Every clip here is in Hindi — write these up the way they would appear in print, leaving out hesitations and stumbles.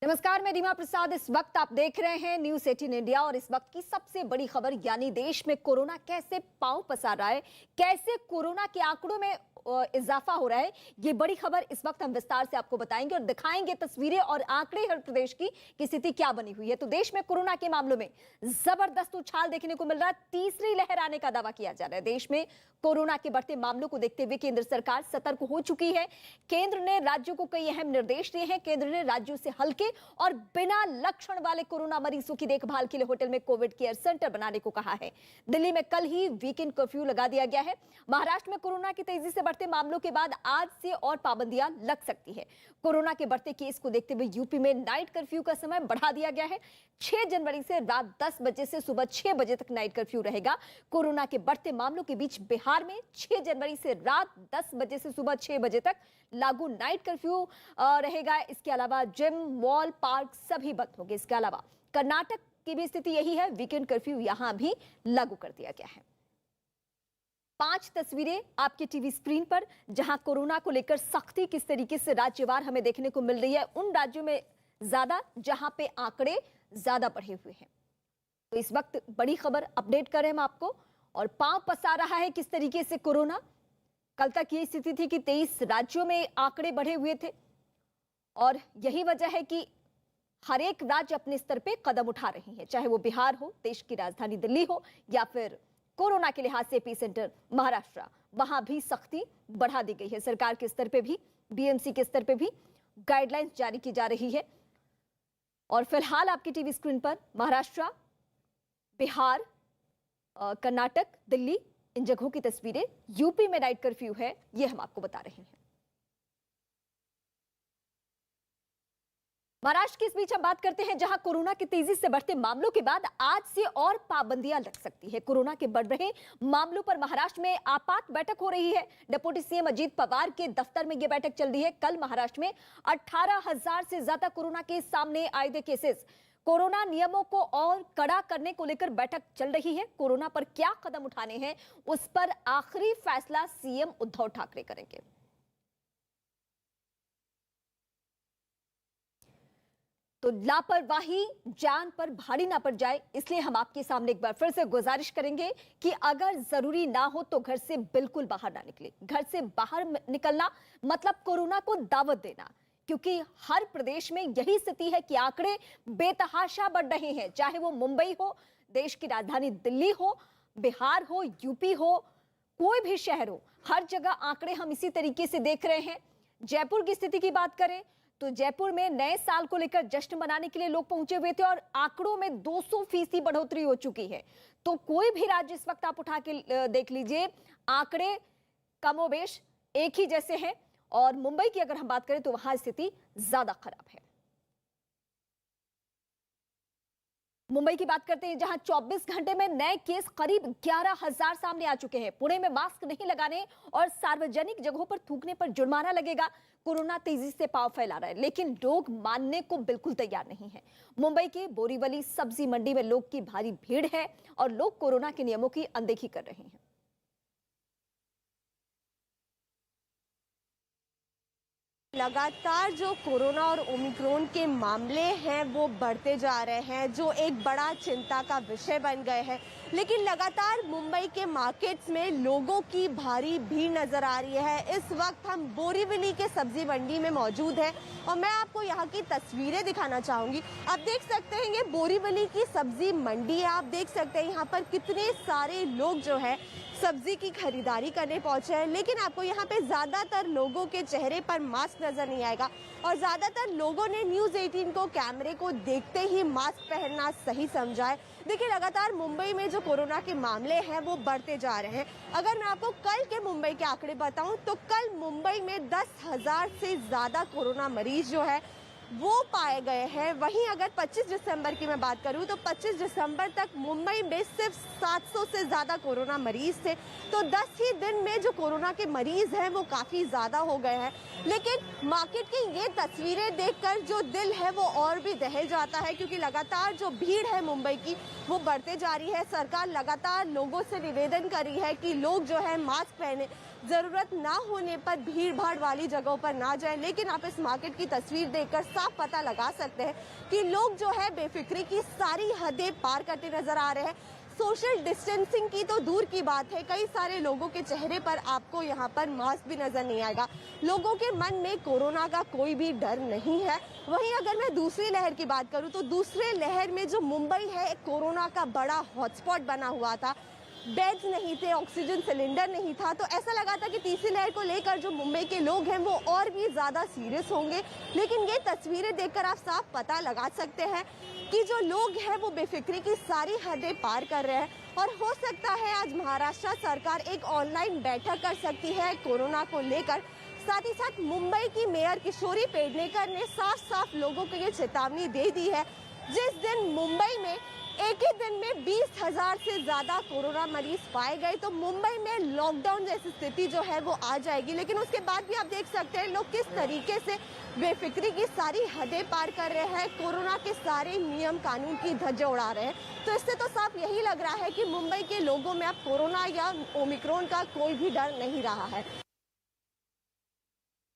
नमस्कार, मैं रीमा प्रसाद। इस वक्त आप देख रहे हैं न्यूज़ 18 इंडिया और इस वक्त की सबसे बड़ी खबर यानी देश में कोरोना कैसे पांव पसार रहा है, कैसे कोरोना के आंकड़ों में इजाफा हो रहा है, ये बड़ी खबर इस वक्त हम विस्तार से आपको बताएंगे और दिखाएंगे तस्वीरें और आंकड़े हर प्रदेश की स्थिति क्या बनी हुई है। तो देश में कोरोना के मामलों में जबरदस्त उछाल देखने को मिल रहा है। तीसरी लहर आने का दावा किया जा रहा है। देश में कोरोना के बढ़ते मामलों को देखते हुए केंद्र सरकार सतर्क हो चुकी है। केंद्र ने राज्यों को कई अहम निर्देश दिए हैं। केंद्र ने राज्यों से हल्के और बिना लक्षण वाले कोरोना मरीजों की देखभाल के लिए होटल में कोविड केयर सेंटर बनाने को कहा है। दिल्ली में कल ही वीकेंड कर्फ्यू लगा दिया गया है। महाराष्ट्र में कोरोना की तेजी से बढ़ते मामलों के बाद आज से और पाबंदियां लग सकती है। कोरोना के बढ़ते केस को देखते हुए यूपी में नाइट कर्फ्यू का समय बढ़ा दिया गया है। 6 जनवरी से रात 10 बजे से सुबह 6 बजे तक नाइट कर्फ्यू रहेगा। कोरोना के बढ़ते मामलों के बीच बिहार में 6 जनवरी से रात 10 बजे से सुबह 6 बजे तक लागू नाइट कर्फ्यू रहेगा। इसके अलावा जिम, मॉल, पार्क सभी बंद होंगे। इसके अलावा कर्नाटक की भी स्थिति यही है। वीकेंड कर्फ्यू यहां भी लागू कर दिया गया है। 5 तस्वीरें आपके टीवी स्क्रीन पर, जहां कोरोना को लेकर सख्ती किस तरीके से राज्यवार हमें देखने को मिल रही है। उन राज्यों में ज्यादा जहां पे आंकड़े ज्यादा बढ़े हुए हैं। तो इस वक्त बड़ी खबर अपडेट करें हम आपको, और पांव पसार रहा है किस तरीके से कोरोना। कल तक ये स्थिति थी कि 23 राज्यों में आंकड़े बढ़े हुए थे और यही वजह है कि हर एक राज्य अपने स्तर पे कदम उठा रहे हैं, चाहे वो बिहार हो, देश की राजधानी दिल्ली हो, या फिर कोरोना के लिहाज से एपी सेंटर महाराष्ट्र, वहां भी सख्ती बढ़ा दी गई है। सरकार के स्तर पे भी, बीएमसी के स्तर पे भी गाइडलाइंस जारी की जा रही है। और फिलहाल आपकी टीवी स्क्रीन पर महाराष्ट्र, बिहार, कर्नाटक, दिल्ली, इन जगहों की तस्वीरें। यूपी में नाइट कर्फ्यू है, ये हम आपको बता रहे हैं। महाराष्ट्र की इस बीच हम बात करते हैं, जहां कोरोना के तेजी से बढ़ते मामलों के बाद आज से और पाबंदियां लग सकती है। कोरोना के बढ़ रहे मामलों पर महाराष्ट्र में आपात बैठक हो रही है। डिप्टी सीएम अजीत पवार के दफ्तर में यह बैठक चल रही है। कल महाराष्ट्र में 18,000 से ज्यादा कोरोना के सामने आए थे केसेस। कोरोना नियमों को और कड़ा करने को लेकर बैठक चल रही है। कोरोना पर क्या कदम उठाने हैं, उस पर आखिरी फैसला सीएम उद्धव ठाकरे करेंगे। तो लापरवाही जान पर भारी ना पड़ जाए, इसलिए हम आपके सामने एक बार फिर से गुजारिश करेंगे कि अगर जरूरी ना हो तो घर से बिल्कुल बाहर ना निकले। घर से बाहर निकलना मतलब कोरोना को दावत देना, क्योंकि हर प्रदेश में यही स्थिति है कि आंकड़े बेतहाशा बढ़ रहे हैं। चाहे वो मुंबई हो, देश की राजधानी दिल्ली हो, बिहार हो, यूपी हो, कोई भी शहर हो, हर जगह आंकड़े हम इसी तरीके से देख रहे हैं। जयपुर की स्थिति की बात करें तो जयपुर में नए साल को लेकर जश्न मनाने के लिए लोग पहुंचे हुए थे और आंकड़ों में 200% बढ़ोतरी हो चुकी है। तो कोई भी राज्य इस वक्त आप उठा के देख लीजिए, आंकड़े कमोबेश एक ही जैसे हैं। और मुंबई की अगर हम बात करें तो वहां स्थिति ज्यादा खराब है। मुंबई की बात करते हैं, जहां 24 घंटे में नए केस करीब 11,000 सामने आ चुके हैं। पुणे में मास्क नहीं लगाने और सार्वजनिक जगहों पर थूकने पर जुर्माना लगेगा। कोरोना तेजी से पांव फैला रहा है, लेकिन लोग मानने को बिल्कुल तैयार नहीं है। मुंबई के बोरीवली सब्जी मंडी में लोग की भारी भीड़ है और लोग कोरोना के नियमों की अनदेखी कर रहे हैं। लगातार जो कोरोना और ओमिक्रॉन के मामले हैं वो बढ़ते जा रहे हैं, जो एक बड़ा चिंता का विषय बन गए हैं। लेकिन लगातार मुंबई के मार्केट्स में लोगों की भारी भीड़ नजर आ रही है। इस वक्त हम बोरीवली के सब्जी मंडी में मौजूद हैं और मैं आपको यहाँ की तस्वीरें दिखाना चाहूंगी। आप देख सकते हैं ये बोरीवली की सब्जी मंडी है। आप देख सकते हैं यहाँ पर कितने सारे लोग जो है सब्जी की खरीदारी करने पहुंचे हैं, लेकिन आपको यहाँ पे ज्यादातर लोगों के चेहरे पर मास्क नजर नहीं आएगा और ज्यादातर लोगों ने न्यूज़ 18 को कैमरे को देखते ही मास्क पहनना सही समझा है। देखिए, लगातार मुंबई में जो कोरोना के मामले हैं वो बढ़ते जा रहे हैं। अगर मैं आपको कल के मुंबई के आंकड़े बताऊं तो कल मुंबई में 10,000 से ज्यादा कोरोना मरीज जो है वो पाए गए हैं। वहीं अगर 25 दिसंबर की मैं बात करूं तो 25 दिसंबर तक मुंबई में सिर्फ 700 से ज्यादा कोरोना मरीज थे। तो 10 ही दिन में जो कोरोना के मरीज हैं वो काफी ज्यादा हो गए हैं। लेकिन मार्केट की ये तस्वीरें देखकर जो दिल है वो और भी दहल जाता है, क्योंकि लगातार जो भीड़ है मुंबई की वो बढ़ते जा रही है। सरकार लगातार लोगों से निवेदन कर रही है कि लोग जो है मास्क पहने। जरूरत ना होने पर भीड़ भाड़ वाली जगहों पर ना जाएं। लेकिन आप इस मार्केट की तस्वीर देखकर साफ पता लगा सकते हैं कि लोग जो है बेफिक्री की सारी हदें पार करते नजर आ रहे हैं। सोशल डिस्टेंसिंग की तो दूर की बात है, कई सारे लोगों के चेहरे पर आपको यहाँ पर मास्क भी नजर नहीं आएगा। लोगों के मन में कोरोना का कोई भी डर नहीं है। वहीं अगर मैं दूसरी लहर की बात करूँ तो दूसरे लहर में जो मुंबई है कोरोना का बड़ा हॉटस्पॉट बना हुआ था, बेड्स नहीं थे, ऑक्सीजन सिलेंडर नहीं था, तो ऐसा लगा था कि तीसरी लहर को लेकर जो मुंबई के लोग हैं वो और भी ज्यादा सीरियस होंगे। लेकिन ये तस्वीरें देखकर आप साफ पता लगा सकते हैं कि जो लोग हैं वो बेफिक्री की सारी हदें पार कर रहे हैं। और हो सकता है आज महाराष्ट्र सरकार एक ऑनलाइन बैठक कर सकती है कोरोना को लेकर। साथ ही साथ मुंबई की मेयर किशोरी पेडनेकर ने साफ साफ लोगों को ये चेतावनी दे दी है, जिस दिन मुंबई में एक ही दिन में 20,000 से ज्यादा कोरोना मरीज पाए गए तो मुंबई में लॉकडाउन जैसी स्थिति जो है वो आ जाएगी। लेकिन उसके बाद भी आप देख सकते हैं लोग किस तरीके से बेफिक्री की सारी हदें पार कर रहे हैं, कोरोना के सारे नियम कानून की धज्जे उड़ा रहे हैं। तो इससे तो साफ यही लग रहा है कि मुंबई के लोगों में अब कोरोना या ओमिक्रॉन का कोई भी डर नहीं रहा है।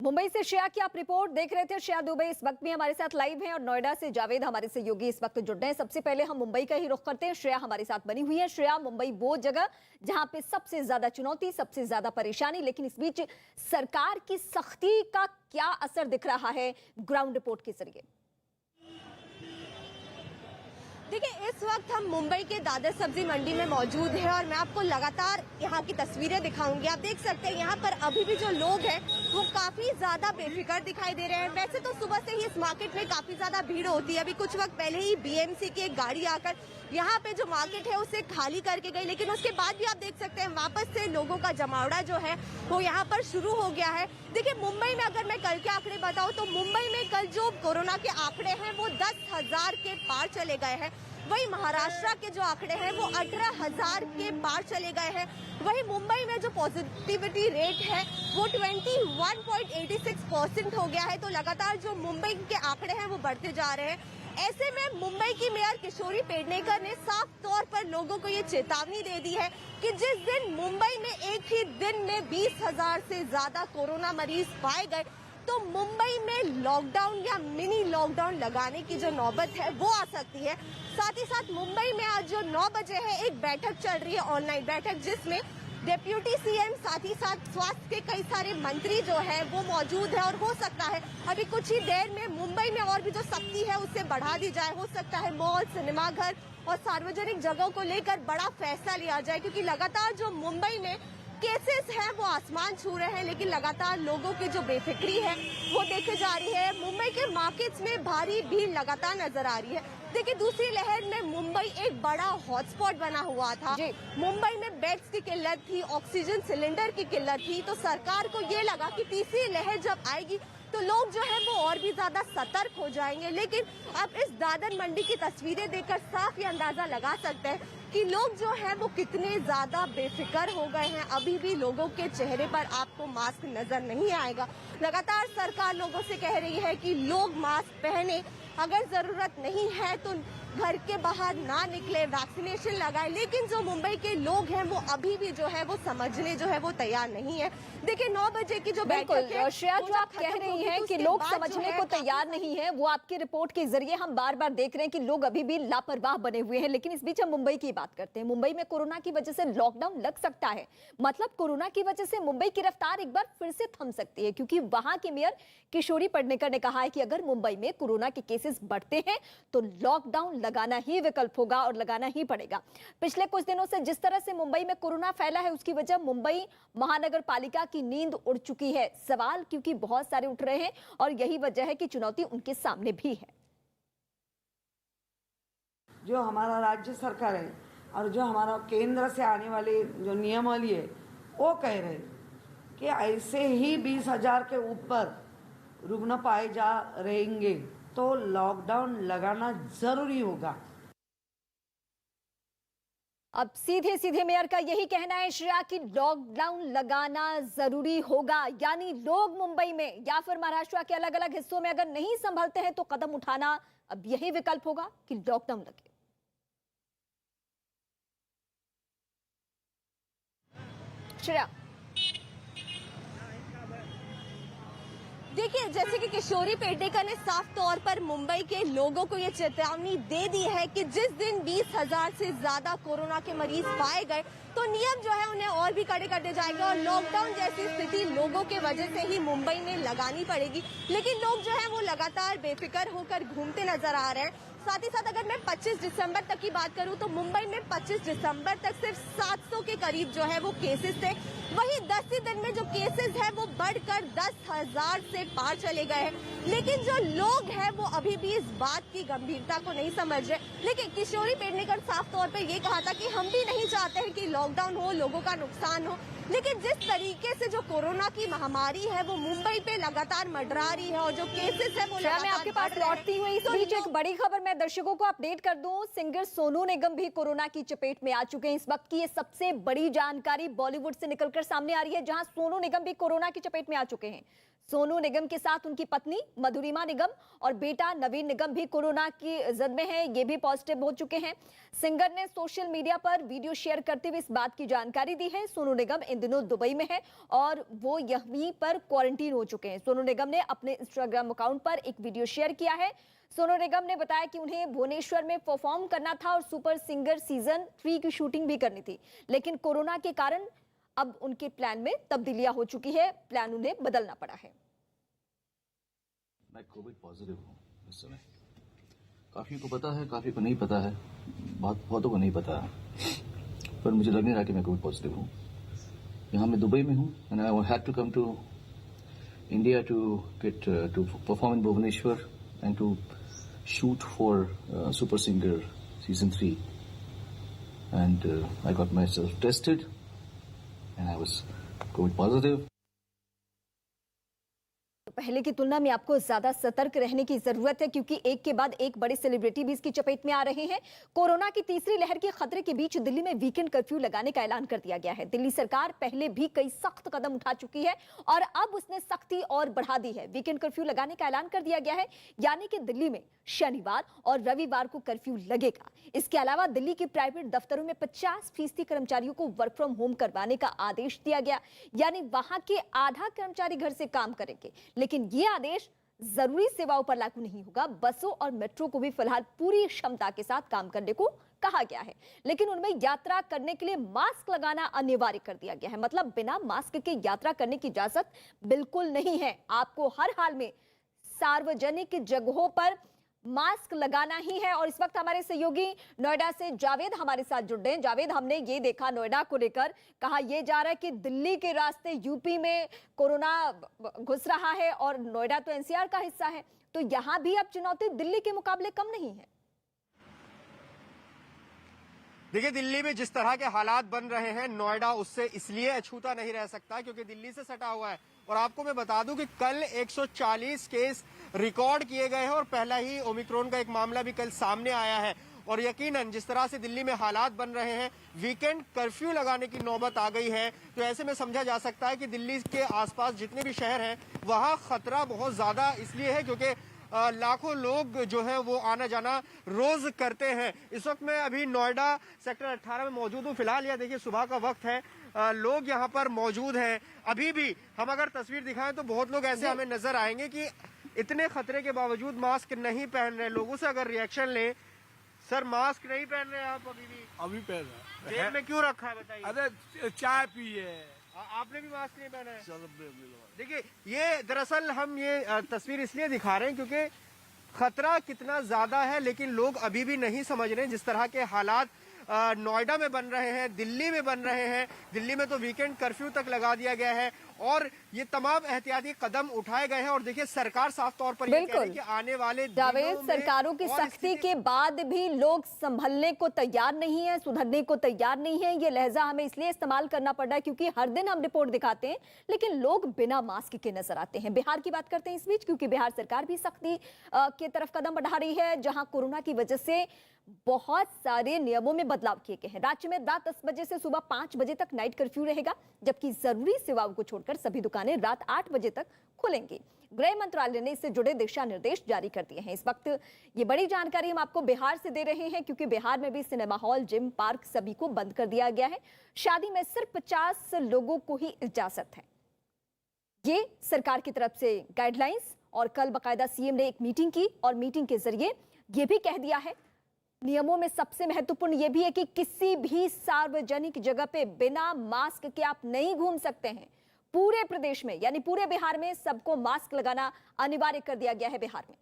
मुंबई से श्रेया की आप रिपोर्ट देख रहे थे। श्रेया दुबे इस वक्त भी हमारे साथ लाइव हैं और नोएडा से जावेद हमारे सहयोगी इस वक्त जुड़ रहे हैं। सबसे पहले हम मुंबई का ही रुख करते हैं। श्रेया हमारे साथ बनी हुई है। श्रेया, मुंबई वो जगह जहां पे सबसे ज्यादा चुनौती, सबसे ज्यादा परेशानी, लेकिन इस बीच सरकार की सख्ती का क्या असर दिख रहा है ग्राउंड रिपोर्ट के जरिए? देखिए, इस वक्त हम मुंबई के दादर सब्जी मंडी में मौजूद हैं और मैं आपको लगातार यहाँ की तस्वीरें दिखाऊंगी। आप देख सकते हैं यहाँ पर अभी भी जो लोग हैं वो काफी ज्यादा बेफिक्र दिखाई दे रहे हैं। वैसे तो सुबह से ही इस मार्केट में काफी ज्यादा भीड़ होती है। अभी कुछ वक्त पहले ही बीएमसी की एक गाड़ी आकर यहाँ पे जो मार्केट है उसे खाली करके गई, लेकिन उसके बाद भी आप देख सकते हैं वापस से लोगों का जमावड़ा जो है वो यहाँ पर शुरू हो गया है। देखिए, मुंबई में अगर मैं कल के आंकड़े बताऊं तो मुंबई में कल जो कोरोना के आंकड़े हैं वो 10,000 के पार चले गए हैं। वहीं महाराष्ट्र के जो आंकड़े हैं वो 18,000 के पार चले गए हैं। वहीं मुंबई में जो पॉजिटिविटी रेट है वो 21.86% हो गया है। तो लगातार जो मुंबई के आंकड़े हैं वो बढ़ते जा रहे हैं। ऐसे में मुंबई की मेयर किशोरी पेडनेकर ने साफ तौर पर लोगों को ये चेतावनी दे दी है कि जिस दिन मुंबई में एक ही दिन में 20,000 से ज्यादा कोरोना मरीज पाए गए तो मुंबई में लॉकडाउन या मिनी लॉकडाउन लगाने की जो नौबत है वो आ सकती है। साथ ही साथ मुंबई में आज जो 9 बजे है एक बैठक चल रही है, ऑनलाइन बैठक, जिसमें डिप्यूटी सीएम साथ ही साथ स्वास्थ्य के कई सारे मंत्री जो है वो मौजूद है। और हो सकता है अभी कुछ ही देर में मुंबई में और भी जो सख्ती है उसे बढ़ा दी जाए। हो सकता है मॉल, सिनेमाघर और सार्वजनिक जगहों को लेकर बड़ा फैसला लिया जाए, क्योंकि लगातार जो मुंबई में केसेस हैं वो आसमान छू रहे हैं। लेकिन लगातार लोगों की जो बेफिक्री है वो देखे जा रही है। मुंबई के मार्केट्स में भारी भीड़ लगातार नजर आ रही है। देखिए, दूसरी लहर में मुंबई एक बड़ा हॉटस्पॉट बना हुआ था। मुंबई में बेड्स की किल्लत थी, ऑक्सीजन सिलेंडर की किल्लत थी। तो सरकार को ये लगा कि तीसरी लहर जब आएगी तो लोग जो है वो और भी ज्यादा सतर्क हो जाएंगे। लेकिन अब इस दादर मंडी की तस्वीरें देखकर साफ ये अंदाजा लगा सकते हैं कि लोग जो है वो कितने ज्यादा बेफिक्र हो गए हैं। अभी भी लोगों के चेहरे पर आपको मास्क नजर नहीं आएगा। लगातार सरकार लोगों से कह रही है कि लोग मास्क पहने, अगर जरूरत नहीं है तो घर के बाहर ना निकले, वैक्सीनेशन लगाए। लेकिन जो मुंबई के लोग हैं वो अभी भी जो है वो समझने जो है वो तैयार नहीं है। देखिए, 9 बजे की जो बैठक है, श्रेया, जो आप कह रही हैं कि लोग समझने को तैयार नहीं है, वो आपकी रिपोर्ट के जरिए हम बार बार देख रहे हैं कि लोग अभी भी लापरवाह बने हुए हैं। लेकिन इस बीच हम मुंबई की बात करते हैं। मुंबई में कोरोना की वजह से लॉकडाउन लग सकता है, मतलब कोरोना की वजह से मुंबई की रफ्तार एक बार फिर से थम सकती है, क्योंकि वहां की मेयर किशोरी पेडनेकर ने कहा है कि अगर मुंबई में कोरोना के केसेस बढ़ते हैं तो लॉकडाउन लगाना ही विकल्प होगा और लगाना ही पड़ेगा। पिछले कुछ दिनों से जिस तरह से मुंबई में कोरोना फैला है उसकी वजह मुंबई महानगर पालिका की नींद उड़ चुकी है। सवाल क्योंकि बहुत सारे उठ रहे हैं और यही वजह है कि चुनौती उनके सामने भी है। जो हमारा राज्य सरकार है और जो हमारा केंद्र से आने वाले जो नियमावली है वो कह रहे हैं कि ऐसे ही 20,000 के ऊपर रुग्ण पाए जा रहेंगे तो लॉकडाउन लगाना जरूरी होगा। अब सीधे सीधे मेयर का यही कहना है श्रेया कि लॉकडाउन लगाना जरूरी होगा, यानी लोग मुंबई में या फिर महाराष्ट्र के अलग अलग हिस्सों में अगर नहीं संभलते हैं तो कदम उठाना अब यही विकल्प होगा कि लॉकडाउन लगे। श्रेया, देखिए, जैसे कि किशोरी पेडनेकर ने साफ तौर पर मुंबई के लोगों को ये चेतावनी दे दी है कि जिस दिन 20,000 से ज्यादा कोरोना के मरीज पाए गए तो नियम जो है उन्हें और भी कड़े कर दिए जाएंगे और लॉकडाउन जैसी स्थिति लोगों के वजह से ही मुंबई में लगानी पड़ेगी। लेकिन लोग जो है वो लगातार बेफिक्र होकर घूमते नजर आ रहे हैं। साथ ही साथ अगर मैं 25 दिसंबर तक की बात करूं तो मुंबई में 25 दिसंबर तक सिर्फ 700 के करीब जो है वो केसेस थे। वहीं 10 ही दिन में जो केसेस है वो बढ़कर 10,000 से पार चले गए हैं। लेकिन जो लोग हैं वो अभी भी इस बात की गंभीरता को नहीं समझ रहे। लेकिन किशोरी पेडनेकर साफ तौर पर ये कहा था कि हम भी नहीं चाहते हैं कि लॉकडाउन हो, लोगों का नुकसान हो, लेकिन जिस तरीके से जो कोरोना की महामारी है वो मुंबई पे लगातार मंडरा रही है और जो केसेस है वो मैं आपके पास लौटती हूँ। इस बीच एक बड़ी खबर मैं दर्शकों को अपडेट कर दूं, सिंगर सोनू निगम भी कोरोना की चपेट में आ चुके हैं। इस वक्त की ये सबसे बड़ी जानकारी बॉलीवुड से निकलकर सामने आ रही है, जहां सोनू निगम भी कोरोना की चपेट में आ चुके हैं। सोनू निगम के साथ उनकी पत्नी मधुरिमा निगम और बेटा नवीन निगम भी कोरोना की जद में हैं, ये भी पॉजिटिव हो चुके हैं। सिंगर ने सोशल मीडिया पर वीडियो शेयर करते हुए इस बात की जानकारी दी है। सोनू निगम इन दिनों दुबई में है और वो यहीं पर क्वारंटीन हो चुके हैं। सोनू निगम ने अपने इंस्टाग्राम अकाउंट पर एक वीडियो शेयर किया है। सोनू निगम ने बताया कि उन्हें भुवनेश्वर में परफॉर्म करना था और सुपर सिंगर सीजन 3 की शूटिंग भी करनी थी, लेकिन कोरोना के कारण अब उनके प्लान में तब्दीलियां हो चुकी है, प्लान उन्हें बदलना पड़ा है। मैं कोविड पॉजिटिव हूँ इस समय। काफी को पता है, काफी को नहीं पता है, बहुतों को नहीं पता है, पर मुझे लग नहीं रहा कि मैं कोविड पॉजिटिव हूँ। यहाँ मैं दुबई में हूँ and I had to come to India to get to perform in Bhubaneswar and to shoot for super singer season 3 and I got myself tested and I was COVID positive. पहले की तुलना में आपको ज्यादा सतर्क रहने की जरूरत है, क्योंकि एक के बाद एक बड़े सेलिब्रिटी भी इसकी चपेट में आ रहे हैं। कोरोना की तीसरी लहर के खतरे के बीच दिल्ली में वीकेंड कर्फ्यू लगाने का ऐलान कर दिया गया है। दिल्ली सरकार पहले भी कई सख्त कदम उठा चुकी है और अब उसने सख्ती और बढ़ा दी है। वीकेंड कर्फ्यू लगाने का ऐलान कर दिया गया है, यानी कि दिल्ली में शनिवार और रविवार को कर्फ्यू लगेगा। इसके अलावा दिल्ली के प्राइवेट दफ्तरों में 50% कर्मचारियों को वर्क फ्रॉम होम करवाने का आदेश दिया गया, यानी वहां के आधा कर्मचारी घर से काम करेंगे। लेकिन यह आदेश जरूरी सेवाओं पर लागू नहीं होगा। बसों और मेट्रो को भी फिलहाल पूरी क्षमता के साथ काम करने को कहा गया है, लेकिन उनमें यात्रा करने के लिए मास्क लगाना अनिवार्य कर दिया गया है। मतलब बिना मास्क के यात्रा करने की इजाजत बिल्कुल नहीं है। आपको हर हाल में सार्वजनिक जगहों पर मास्क लगाना ही है। और इस वक्त हमारे सहयोगी नोएडा से जावेद हमारे साथ जुड़ रहे हैं। जावेद, हमने ये देखा नोएडा को लेकर, कहा यह जा रहा है कि दिल्ली के रास्ते यूपी में कोरोना घुस रहा है और नोएडा तो एनसीआर का हिस्सा है, तो यहां भी अब चुनौती दिल्ली के मुकाबले कम नहीं है। देखिए, दिल्ली में जिस तरह के हालात बन रहे हैं, नोएडा उससे इसलिए अछूता नहीं रह सकता क्योंकि दिल्ली से सटा हुआ है। और आपको मैं बता दूं कि कल 140 केस रिकॉर्ड किए गए हैं और पहला ही ओमिक्रॉन का एक मामला भी कल सामने आया है। और यकीनन जिस तरह से दिल्ली में हालात बन रहे हैं, वीकेंड कर्फ्यू लगाने की नौबत आ गई है, तो ऐसे में समझा जा सकता है कि दिल्ली के आसपास जितने भी शहर हैं वहां खतरा बहुत ज्यादा इसलिए है क्योंकि लाखों लोग जो है वो आना जाना रोज करते हैं। इस वक्त मैं अभी नोएडा सेक्टर 18 में मौजूद हूँ। फिलहाल यह देखिए सुबह का वक्त है, लोग यहाँ पर मौजूद हैं। अभी भी हम अगर तस्वीर दिखाएं तो बहुत लोग ऐसे हमें नजर आएंगे कि इतने खतरे के बावजूद मास्क नहीं पहन रहे। लोगों से अगर रिएक्शन लें, सर मास्क नहीं पहन रहे आप अभी भी? अभी पहन रहा है। जेब में क्यों रखा है बताइए? अरे चाय पिए। आपने भी मास्क नहीं पहना है? चलो देखिए, ये दरअसल हम ये तस्वीर इसलिए दिखा रहे हैं क्योंकि खतरा कितना ज्यादा है, लेकिन लोग अभी भी नहीं समझ रहे। जिस तरह के हालात नोएडा में बन रहे हैं, दिल्ली में बन रहे हैं, दिल्ली में तो वीकेंड कर्फ्यू तक लगा दिया गया है और ये तमाम एहतियाती कदम उठाए गए हैं। और देखिए, सरकार साफ तौर पर ये कह रही है कि आने वाले जावेद, सरकारों की सख्ती के बाद भी लोग संभलने को तैयार नहीं है, सुधरने को तैयार नहीं है। ये लहजा हमें इसलिए इस्तेमाल करना पड़ रहा है क्योंकि हर दिन हम रिपोर्ट दिखाते हैं लेकिन लोग बिना मास्क के नजर आते हैं। बिहार की बात करते हैं इस बीच, क्योंकि बिहार सरकार भी सख्ती की तरफ कदम बढ़ा रही है, जहां कोरोना की वजह से बहुत सारे नियमों में बदलाव किए गए हैं। राज्य में रात 10 बजे से सुबह 5 बजे तक नाइट कर्फ्यू रहेगा, जबकि जरूरी सेवाओं को छोड़कर सभी दुकानें रात 8 बजे तक खुलेंगी। गृह मंत्रालय ने इससे जुड़े दिशा निर्देश जारी कर दिए हैं। इस वक्त ये बड़ी जानकारी हम आपको बिहार से दे रहे हैं क्योंकि बिहार में भी सिनेमा हॉल, जिम, पार्क सभी को बंद कर दिया गया है। शादी में सिर्फ 50 लोगों को ही इजाजत है। ये सरकार की तरफ से गाइडलाइंस, और कल बकायदा सीएम ने एक मीटिंग की और मीटिंग के जरिए ये भी कह दिया है, नियमों में सबसे महत्वपूर्ण ये भी है कि किसी भी सार्वजनिक जगह पे बिना मास्क के आप नहीं घूम सकते हैं। पूरे प्रदेश में यानी पूरे बिहार में सबको मास्क लगाना अनिवार्य कर दिया गया है। बिहार में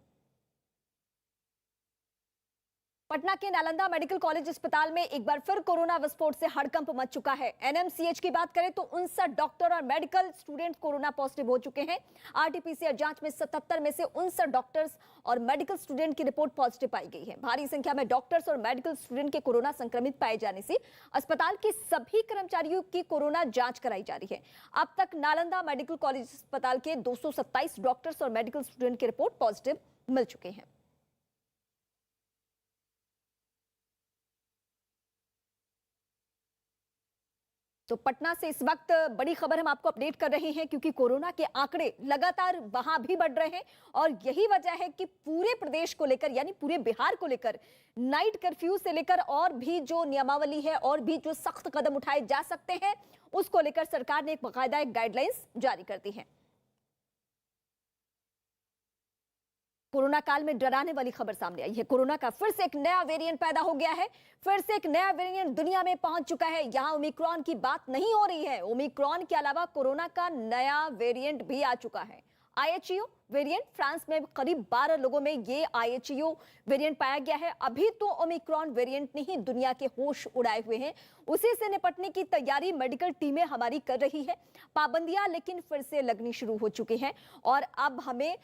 पटना के नालंदा मेडिकल कॉलेज अस्पताल में एक बार फिर कोरोना विस्फोट से हड़कंप मच चुका है। एनएमसीएच की बात करें तो 59 डॉक्टर और मेडिकल स्टूडेंट कोरोना पॉजिटिव हो चुके हैं। आरटीपीसीआर जांच में 77 में से 59 डॉक्टर्स और मेडिकल स्टूडेंट की रिपोर्ट पॉजिटिव पाई गई है। भारी संख्या में डॉक्टर्स और मेडिकल स्टूडेंट के कोरोना संक्रमित पाए जाने से अस्पताल के सभी कर्मचारियों की कोरोना जांच कराई जा रही है। अब तक नालंदा मेडिकल कॉलेज अस्पताल के 227 डॉक्टर्स और मेडिकल स्टूडेंट की रिपोर्ट पॉजिटिव मिल चुके हैं। तो पटना से इस वक्त बड़ी खबर हम आपको अपडेट कर रहे हैं, क्योंकि कोरोना के आंकड़े लगातार वहां भी बढ़ रहे हैं और यही वजह है कि पूरे प्रदेश को लेकर यानी पूरे बिहार को लेकर नाइट कर्फ्यू से लेकर और भी जो नियमावली है और भी जो सख्त कदम उठाए जा सकते हैं उसको लेकर सरकार ने एक बाकायदा एक गाइडलाइंस जारी कर दी है। कोरोना काल में डराने वाली खबर सामने आई है। कोरोना का फिर से एक नया वेरिएंट पैदा हो गया है, फिर से एक नया वेरिएंट दुनिया में पहुंच चुका है। यहां ओमिक्रॉन की बात नहीं हो रही है, ओमिक्रॉन के अलावा कोरोना का नया वेरिएंट भी आ चुका है। IHU वेरिएंट, फ्रांस में करीब 12 लोगों में ये IHU वेरिएंट पाया गया है। अभी तो ओमिक्रॉन वेरिएंट ने ही दुनिया के होश उड़ाए हुए हैं। उसी से निपटने की तैयारी मेडिकल टीमें हमारी कर रही है। पाबंदियां लेकिन फिर से लगनी शुरू हो चुकी हैं और अब हमें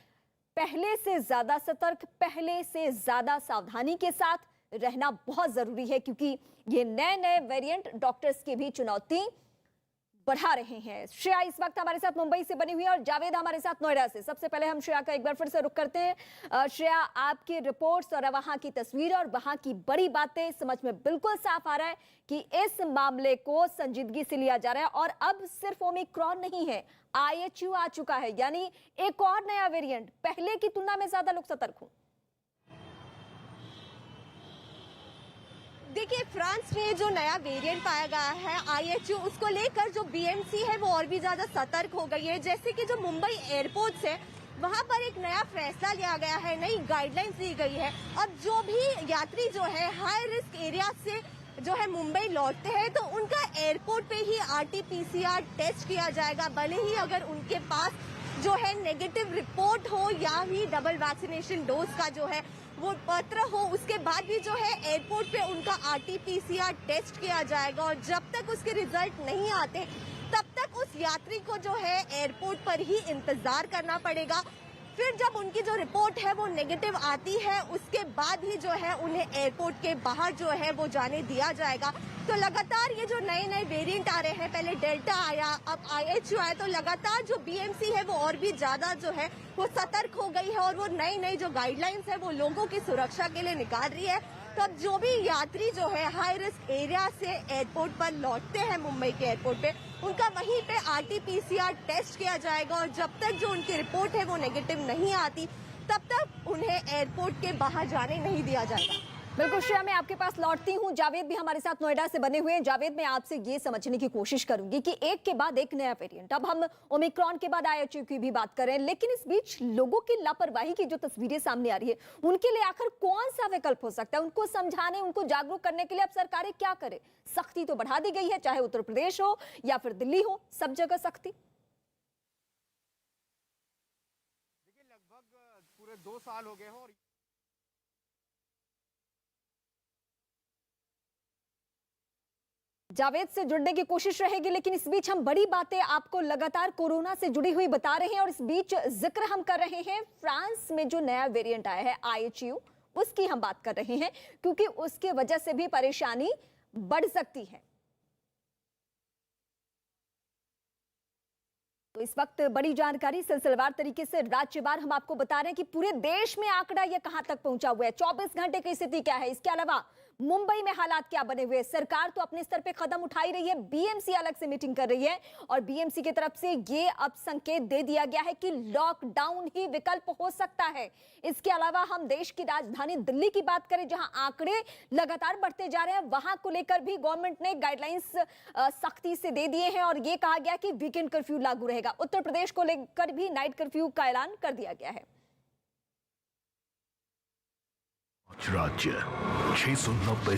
पहले से ज्यादा सतर्क, पहले से ज्यादा सावधानी के साथ रहना बहुत जरूरी है, क्योंकि ये नए नए वेरिएंट डॉक्टर्स की भी चुनौती बढ़ा रहे हैं। श्रेया इस वक्त हमारे साथ मुंबई से बनी हुई है और जावेद हमारे साथ नोएडा से। सबसे पहले हम श्रेया का एक बार फिर से रुख करते हैं। श्रेया, आपकी रिपोर्ट्स और वहां की तस्वीर और वहां की बड़ी बातें समझ में बिल्कुल साफ आ रहा है कि इस मामले को संजीदगी से लिया जा रहा है और अब सिर्फ ओमिक्रॉन नहीं है, IHU आ चुका है, यानी एक और नया वेरिएंट। पहले की तुलना में ज्यादा लोग सतर्क हो। देखिए, फ्रांस में जो नया वेरिएंट पाया गया है IHU, उसको लेकर जो BMC है वो और भी ज्यादा सतर्क हो गई है। जैसे कि जो मुंबई एयरपोर्ट है वहां पर एक नया फैसला लिया गया है, नई गाइडलाइंस दी गई है। अब जो भी यात्री जो है हाई रिस्क एरिया से जो है मुंबई लौटते हैं तो उनका एयरपोर्ट पे ही RT-PCR टेस्ट किया जाएगा, भले ही अगर उनके पास जो है नेगेटिव रिपोर्ट हो या ही डबल वैक्सीनेशन डोज का जो है वो पत्र हो, उसके बाद भी जो है एयरपोर्ट पे उनका RT-PCR टेस्ट किया जाएगा और जब तक उसके रिजल्ट नहीं आते तब तक उस यात्री को जो है एयरपोर्ट पर ही इंतजार करना पड़ेगा। फिर जब उनकी जो रिपोर्ट है वो नेगेटिव आती है उसके बाद ही जो है उन्हें एयरपोर्ट के बाहर जो है वो जाने दिया जाएगा। तो लगातार ये जो नए नए वेरिएंट आ रहे हैं, पहले डेल्टा आया, अब IHU आया, तो लगातार जो BMC है वो और भी ज्यादा जो है वो सतर्क हो गई है और वो नई नई जो गाइडलाइंस है वो लोगों की सुरक्षा के लिए निकाल रही है। तब जो भी यात्री जो है हाई रिस्क एरिया से एयरपोर्ट पर लौटते हैं मुंबई के एयरपोर्ट पे, उनका वहीं पे RT-PCR टेस्ट किया जाएगा और जब तक जो उनकी रिपोर्ट है वो नेगेटिव नहीं आती तब तक उन्हें एयरपोर्ट के बाहर जाने नहीं दिया जाएगा। बिल्कुल श्रेया, मैं आपके पास लौटती हूँ। जावेद भी हमारे साथ नोएडा से बने हुए हैं। जावेद, मैं आपसे ये समझने की कोशिश करूंगी कि एक के बाद एक नया वेरिएंट, अब हम ओमिक्रॉन के बाद IHU की भी बात करें, लेकिन इस बीच लोगों की लापरवाही की जो तस्वीरें सामने आ रही है उनके लिए आखिर कौन सा विकल्प हो सकता है? उनको समझाने, उनको जागरूक करने के लिए अब सरकारें क्या करे? सख्ती तो बढ़ा दी गई है, चाहे उत्तर प्रदेश हो या फिर दिल्ली हो, सब जगह सख्ती। देखिए, लगभग पूरे 2 साल हो गए हैं और जावेद से जुड़ने की कोशिश रहेगी, लेकिन इस बीच हम बड़ी बातें आपको लगातार कोरोना से जुड़ी हुई बता रहे हैं और इस बीच जिक्र हम कर रहे हैं फ्रांस में जो नया वेरिएंट आया है IHU, उसकी हम बात कर रहे हैं, क्योंकि उसके वजह से भी परेशानी बढ़ सकती है। तो इस वक्त बड़ी जानकारी सिलसिलेवार तरीके से राज्यवार हम आपको बता रहे हैं कि पूरे देश में आंकड़ा यह कहां तक पहुंचा हुआ है, 24 घंटे की स्थिति क्या है। इसके अलावा मुंबई में हालात क्या बने हुए? सरकार तो अपने स्तर पे कदम उठा ही रही है, बीएमसी अलग से मीटिंग कर रही है और बीएमसी की तरफ से ये अब संकेत दे दिया गया है कि लॉकडाउन ही विकल्प हो सकता है। इसके अलावा हम देश की राजधानी दिल्ली की बात करें, जहां आंकड़े लगातार बढ़ते जा रहे हैं, वहां को लेकर भी गवर्नमेंट ने गाइडलाइंस सख्ती से दे दिए हैं और ये कहा गया कि वीकेंड कर्फ्यू लागू रहेगा। उत्तर प्रदेश को लेकर भी नाइट कर्फ्यू का ऐलान कर दिया गया है। राज्य 690